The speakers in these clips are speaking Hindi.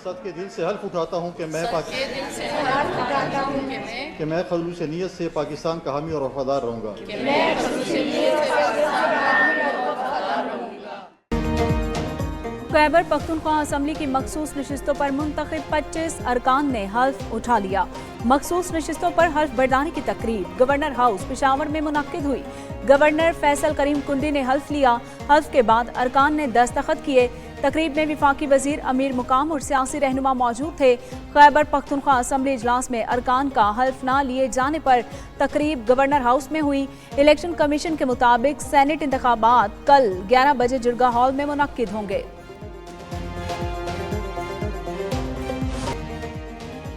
सच के दिल से हल्फ उठाता हूँ कि मैं खलूस नीयत से पाकिस्तान का हामी और वफादार रहूँगा। खैबर पख्तूनख्वा असम्बली की मखसूस नशिस्तों पर मुंतखब 25 अरकान ने हल्फ उठा लिया। मखसूस नशिस्तों पर हल्फ बर्दानी की तकरीब गवर्नर हाउस पेशावर में मुनक्किद हुई। गवर्नर फैसल करीम कुंडी ने हल्फ लिया। हल्फ के बाद अरकान ने दस्तखत किए। तकरीब में विफाकी वजीर अमीर मुकाम और सियासी रहनुमा मौजूद थे। खैबर पख्तूनख्वा असम्बली इजलास में अरकान का हल्फ न लिए जाने पर तकरीब गवर्नर हाउस में हुई। इलेक्शन कमीशन के मुताबिक सेनेट इंतखाबात कल 11 बजे जिरगा हॉल में मुनक्किद होंगे।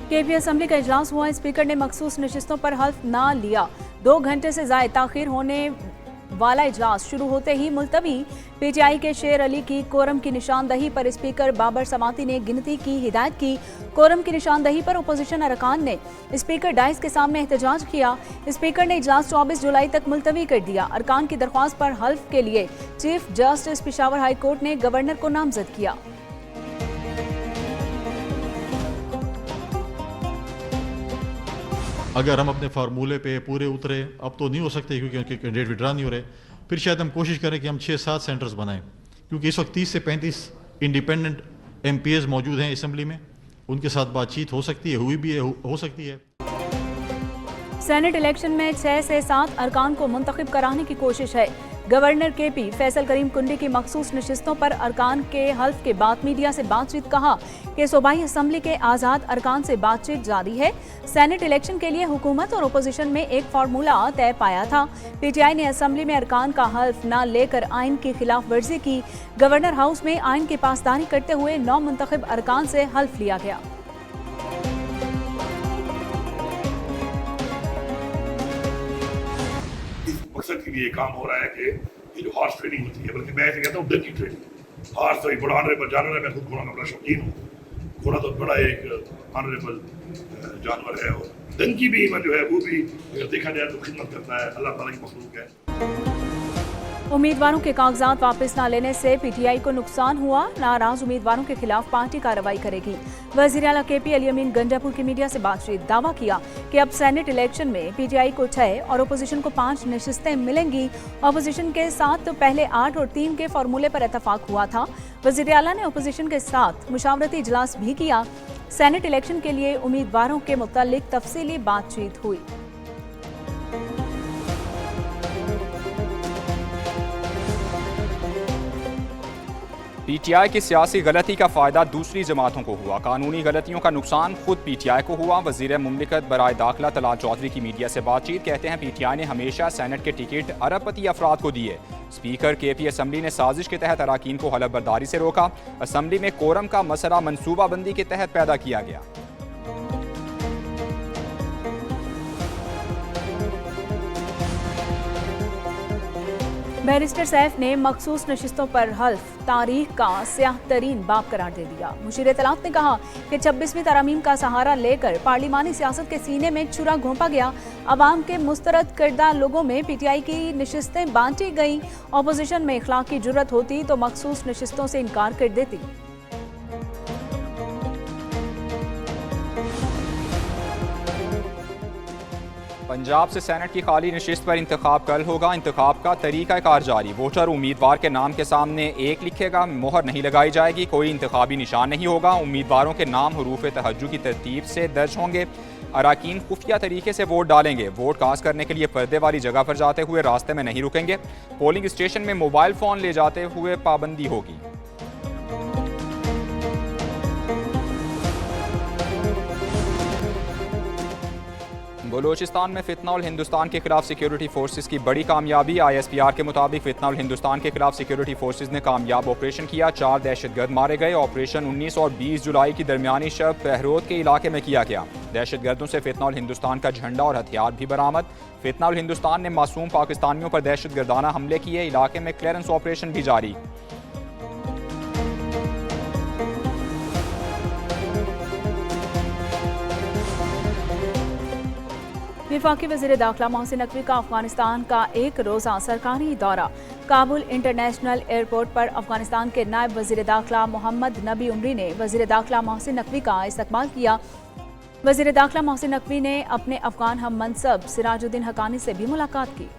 केपी असम्बली का इजलास हुआ। स्पीकर ने मखसूस नशिस्तों पर हल्फ न लिया। 2 घंटे से ज्यादा ताखिर होने वाला इजलास शुरू होते ही मुलतवी। पीटीआई के शेर अली की कोरम की निशानदही पर स्पीकर बाबर समाती ने गिनती की हिदायत की। कोरम की निशानदही पर अपोजिशन अरकान ने स्पीकर डाइस के सामने एहतजाज किया। स्पीकर ने इजलास 24 जुलाई तक मुलतवी कर दिया। अरकान की दरख्वास्त पर हल्फ के लिए chief justice Peshawar high court ने गवर्नर को नामजद किया। अगर हम अपने फार्मूले पे पूरे उतरे, अब तो नहीं हो सकते क्योंकि उनके कैंडिडेट विड्रा नहीं हो रहे, फिर शायद हम कोशिश करें कि हम 6-7 सेंटर्स बनाएं, क्योंकि इस वक्त 30 से 35 इंडिपेंडेंट MPs मौजूद हैं असम्बली में। उनके साथ बातचीत हो सकती है, हुई भी है, हो सकती है। सेनेट इलेक्शन में 6 से 7 अरकान को मुंतखब कराने की कोशिश है। गवर्नर केपी फैसल करीम कुंडी की मखसूस नशिस्तों पर अरकान के हल्फ के बाद मीडिया से बातचीत कहा कि सूबाई असम्बली के आज़ाद अरकान से बातचीत जारी है। सेनेट इलेक्शन के लिए हुकूमत और अपोजिशन में एक फार्मूला तय पाया था। पीटीआई ने असम्बली में अरकान का हल्फ न लेकर आइन की खिलाफ वर्जी की। गवर्नर हाउस में आइन की पासदारी करते हुए 9 मुंतखब अरकान से हल्फ लिया गया। मकसद के लिए काम हो रहा है कि ये जो हॉर्स ट्रेडिंग होती है, बल्कि मैं ऐसे कहता हूँ डंकी ट्रेडिंग। हॉर्स तो एक बड़ा ऑनरेबल जानवर है, मैं खुद घोड़ा का बड़ा शौकीन हूँ। घोड़ा तो बड़ा एक ऑनरेबल जानवर है, और डंकी भी जो है वो भी अगर देखा जाए तो खिदमत करता है, अल्लाह ताला की मखलूक है। उम्मीदवारों के कागजात वापस न लेने से पीटीआई को नुकसान हुआ। नाराज उम्मीदवारों के खिलाफ पार्टी कार्रवाई करेगी। वज़ीर आला केपी अली अमीन गंडापुर की मीडिया से बातचीत दावा किया कि अब सेनेट इलेक्शन में पीटीआई को 6 और अपोजिशन को 5 नशिस्तें मिलेंगी। अपोजिशन के साथ तो पहले 8 और 3 के फार्मूले पर इतफाक हुआ था। वज़ीर आला ने अपोजिशन के साथ मुशावरती इजलास भी किया। सेनेट इलेक्शन के लिए उम्मीदवारों के मुतालिक तफसीली बातचीत हुई। पीटीआई की सियासी गलती का फायदा दूसरी जमातों को हुआ। कानूनी गलतियों का नुकसान खुद पीटीआई को हुआ। वजीर मुमलिकत बराए दाखिला तलाल चौधरी की मीडिया से बातचीत कहते हैं पीटीआई ने हमेशा सेनेट के टिकट अरबपति अफराद को दिए। स्पीकर केपी असम्बली ने साजिश के तहत अराकीन को हलफबर्दारी से रोका। असम्बली में कोरम का मसला मनसूबाबंदी के तहत पैदा किया गया। बैरिस्टर सैफ ने मखसूस नशिस्तों पर हल्फ तारीख का स्याह तरीन बाब करार दे दिया। मुशीर इत्तलात ने कहा कि 26वीं तरमीम का सहारा लेकर पार्लिमानी सियासत के सीने में छुरा घोंपा गया। अवाम के मुस्तरद करदा लोगों में पीटीआई की नशिस्तें बांटी गईं। अपोजिशन में इखलाकी जुर्रत होती तो मखसूस नशिस्तों से इनकार कर देती। पंजाब से सेनेट की खाली नशिस्त पर इंतखाब कल होगा। इंतखाब का तरीका कार जारी। वोटर उम्मीदवार के नाम के सामने 1 लिखेगा, मोहर नहीं लगाई जाएगी, कोई इंतखाबी निशान नहीं होगा। उम्मीदवारों के नाम हरूफ तहज्जुद की तरतीब से दर्ज होंगे। अराकीन खुफिया तरीके से वोट डालेंगे। वोट कास्ट करने के लिए पर्दे वाली जगह पर जाते हुए रास्ते में नहीं रुकेंगे। पोलिंग स्टेशन में मोबाइल फ़ोन ले जाते हुए पाबंदी होगी। बलूचिस्तान में फितनौल हिंदुस्तान के खिलाफ सिक्योरिटी फोर्सेस की बड़ी कामयाबी। ISPR के मुताबिक फितनौल हिंदुस्तान के खिलाफ सिक्योरिटी फोर्सेस ने कामयाब ऑपरेशन किया। 4 दहशतगर्द मारे गए। ऑपरेशन 19 और 20 जुलाई की दरमियानी शब पहरोद के इलाके में किया गया। दहशतगर्दों से फितनौल हिंदुस्तान का झंडा और हथियार भी बरामद। फितनौल हिंदुस्तान ने मासूम पाकिस्तानियों पर दहशतगर्दाना हमले किए। इलाके में क्लियरेंस ऑपरेशन भी जारी। वफाकी वज़ीर दाखिला मोहसिन नकवी का अफगानिस्तान का एक रोज़ा सरकारी दौरा। काबुल इंटरनेशनल एयरपोर्ट पर अफगानिस्तान के नायब वज़ीर दाखिला मोहम्मद नबी उमरी ने वज़ीर दाखिला मोहसिन नकवी का इस्तकबाल किया। वज़ीर दाखिला मोहसिन नकवी ने अपने अफगान हम मनसब सिराजुद्दीन हकानी से भी मुलाकात की।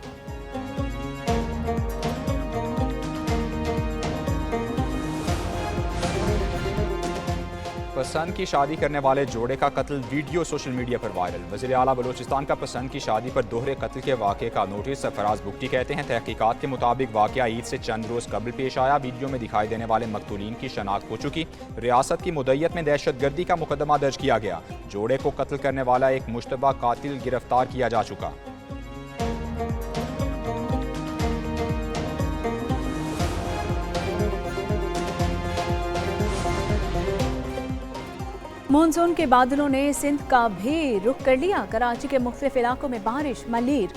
पसंद की शादी करने वाले जोड़े का कत्ल वीडियो सोशल मीडिया पर वायरल। वज़ीर आला बलूचिस्तान का पसंद की शादी पर दोहरे कत्ल के वाक़े का नोटिस सरफराज बुगटी कहते हैं। तहकीकात के मुताबिक वाक़या ईद से चंद रोज़ कबल पेश आया। वीडियो में दिखाई देने वाले मकतूलीन की शनाख्त हो चुकी। रियासत की मुद्दत में दहशतगर्दी का मुकदमा दर्ज किया गया। जोड़े को कत्ल करने वाला एक मुश्तबा कातिल गिरफ्तार किया जा चुका। मानसून के बादलों ने सिंध का भी रुख कर लिया। कराची के मुख्तलिफ इलाकों में बारिश। मलीर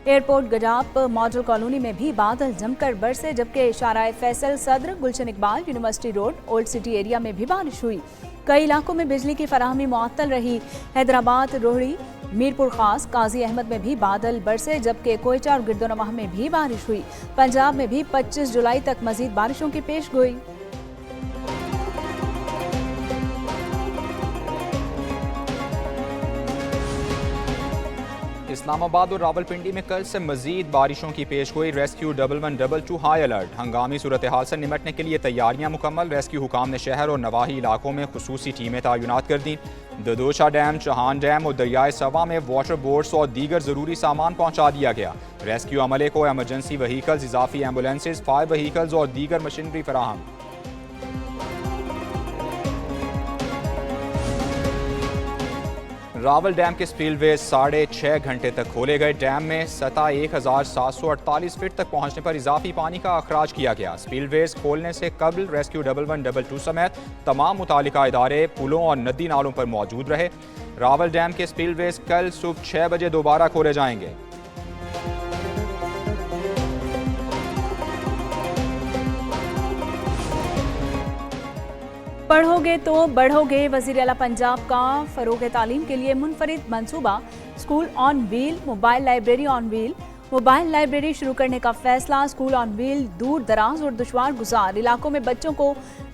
एयरपोर्ट गजाप मॉडल कॉलोनी में भी बादल जमकर बरसे, जबकि Shahrah Faisal, Saddar, Gulshan Iqbal, university road, old city area में भी बारिश हुई। कई इलाकों में बिजली की फराहमी मुअत्तल रही। हैदराबाद, रोहड़ी, मीरपुर खास, काजी अहमद में भी बादल बरसे, जबकि कोयटा और गिरदोनवाह में भी बारिश हुई। पंजाब में भी 25 जुलाई तक मजीद बारिशों की पेशगोई। इस्लामाबाद और रावलपिंडी में कल से मजीद बारिशों की पेशगोई। Rescue 1112 high alert. हंगामी सूरत हाल से निमटने के लिए तैयारियां मुकम्मल। रेस्क्यू हुकाम ने शहर और नवाही इलाकों में खुसूसी टीमें तैनात कर दी। ददोशा डैम, चौहान डैम और दरियाए सवा में वाटर बोट्स और दीगर ज़रूरी सामान पहुंचा दिया गया। रेस्क्यू अमले को एमरजेंसी वहीकल्स, इजाफी एम्बुलेंसेज, फायर वहीकल्स और दीगर मशीनरी फराहम। रावल डैम के स्पिलवेज 6.5 घंटे तक खोले गए। डैम में सतह 1748 फीट तक पहुंचने पर इजाफी पानी का अखराज किया गया। स्पिलवेज खोलने से कबल रेस्क्यू 1112 समेत तमाम मुतालिका इदारे पुलों और नदी नालों पर मौजूद रहे। रावल डैम के स्पिलवेज कल सुबह 6 बजे दोबारा खोले जाएंगे। पढ़ोगे तो बढ़ोगे। वज़ीर आला पंजाब का फ़रोग़ तालीम के लिए मुनफरिद मंसूबा। School on wheel, mobile library on wheel. Mobile library शुरू करने का फैसला। स्कूल ऑन व्हील दूर दराज और दुश्वार गुजार इलाकों में बच्चों को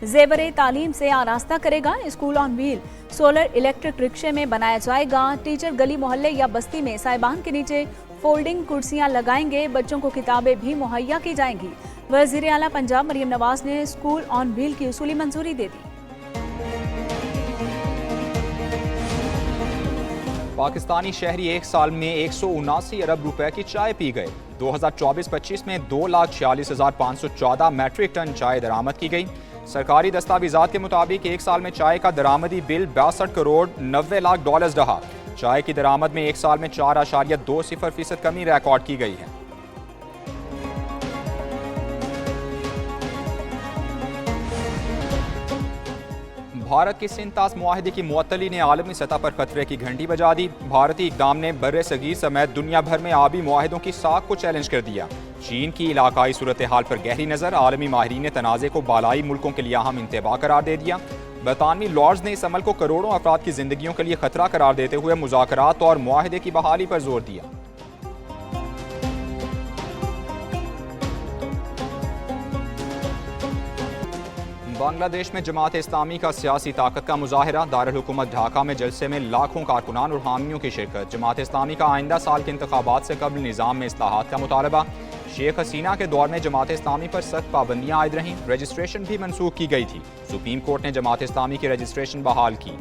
ज़ेवर तालीम से आरास्ता करेगा। School on wheel solar electric रिक्शे में बनाया जाएगा। टीचर गली मोहल्ले या बस्ती में साइबान के नीचे फोल्डिंग कुर्सियां लगाएंगे। बच्चों को किताबें भी मुहैया की जाएंगी। वज़ीर आला पंजाब मरियम नवाज ने स्कूल ऑन व्हील की उसूली मंजूरी दे दी। पाकिस्तानी शहरी एक साल में 179 अरब रुपए की चाय पी गए। 2024-25 में 2,46,514 मैट्रिक टन चाय दरामद की गई। सरकारी दस्तावेजात के मुताबिक एक साल में चाय का दरामदी बिल 62 करोड़ 90 लाख डॉलर रहा। चाय की दरामद में एक साल में 4.20% कमी रिकॉर्ड की गई है। भारत के सिंतास मुआहदे की मुअत्तली ने आलमी सतह पर खतरे की घंटी बजा दी। भारतीय इक़दाम ने बर्रे सगीर समेत दुनिया भर में आबी मुआहदों की साख को चैलेंज कर दिया। चीन की इलाकाई सूरत हाल पर गहरी नज़र। आलमी माहिरीन ने तनाज़े को बालाई मुल्कों के लिए अहम इंतबा करार दे दिया। बरतानवी लॉर्ड्स ने इस अमल को करोड़ों अफराद की जिंदगियों के लिए खतरा करार देते हुए मुज़ाकरात और मुआहदे की बहाली पर जोर दिया। बांग्लादेश में जमात इस्लामी का सियासी ताकत का मुजाहिरा। दारुल हुकूमत ढाका में जलसे में लाखों कारकुनान और हामियों की शिरकत। जमात इस्लामी का आइंदा साल के इंतखाबात से कबल निज़ाम में इस्लाहात का मुतालबा। शेख हसीना के दौर में जमात इस्लामी पर सख्त पाबंदियां आयद रहीं। रजिस्ट्रेशन भी मनसूख की गई थी। सुप्रीम कोर्ट ने जमात इस्लामी की रजिस्ट्रेशन बहाल की।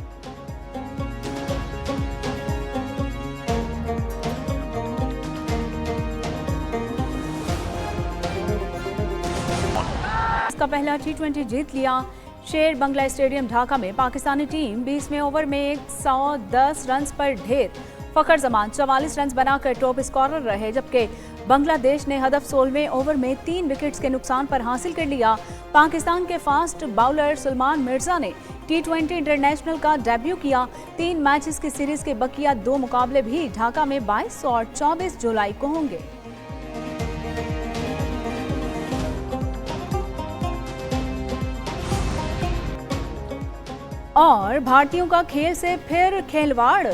का पहला T20 जीत लिया। शेर बंगला स्टेडियम ढाका में पाकिस्तानी टीम 20वें ओवर में 110 रन पर ढेर। फखर जमान 44 रन बनाकर टॉप स्कोरर रहे, जबकि बांग्लादेश ने हदफ 16वें ओवर में 3 विकेट्स के नुकसान पर हासिल कर लिया। पाकिस्तान के फास्ट बाउलर सलमान मिर्जा ने T20 इंटरनेशनल का डेब्यू किया। 3 मैचेस की सीरीज के बकिया 2 मुकाबले भी ढाका में 22 और 24 जुलाई को होंगे। और भारतीयों का खेल से फिर खिलवाड़।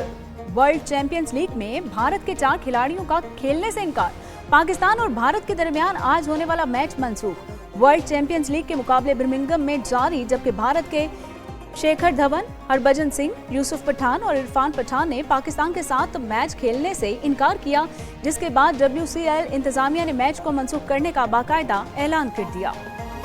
वर्ल्ड चैंपियंस लीग में भारत के 4 खिलाड़ियों का खेलने से इनकार। पाकिस्तान और भारत के दरमियान आज होने वाला मैच मंसूख। वर्ल्ड चैंपियंस लीग के मुकाबले बर्मिंघम में जारी, जबकि भारत के शेखर धवन, हरभजन सिंह, यूसुफ पठान और इरफान पठान ने पाकिस्तान के साथ मैच खेलने से इनकार किया, जिसके बाद WCL इंतजामिया ने मैच को मंसूख करने का बाकायदा ऐलान कर दिया।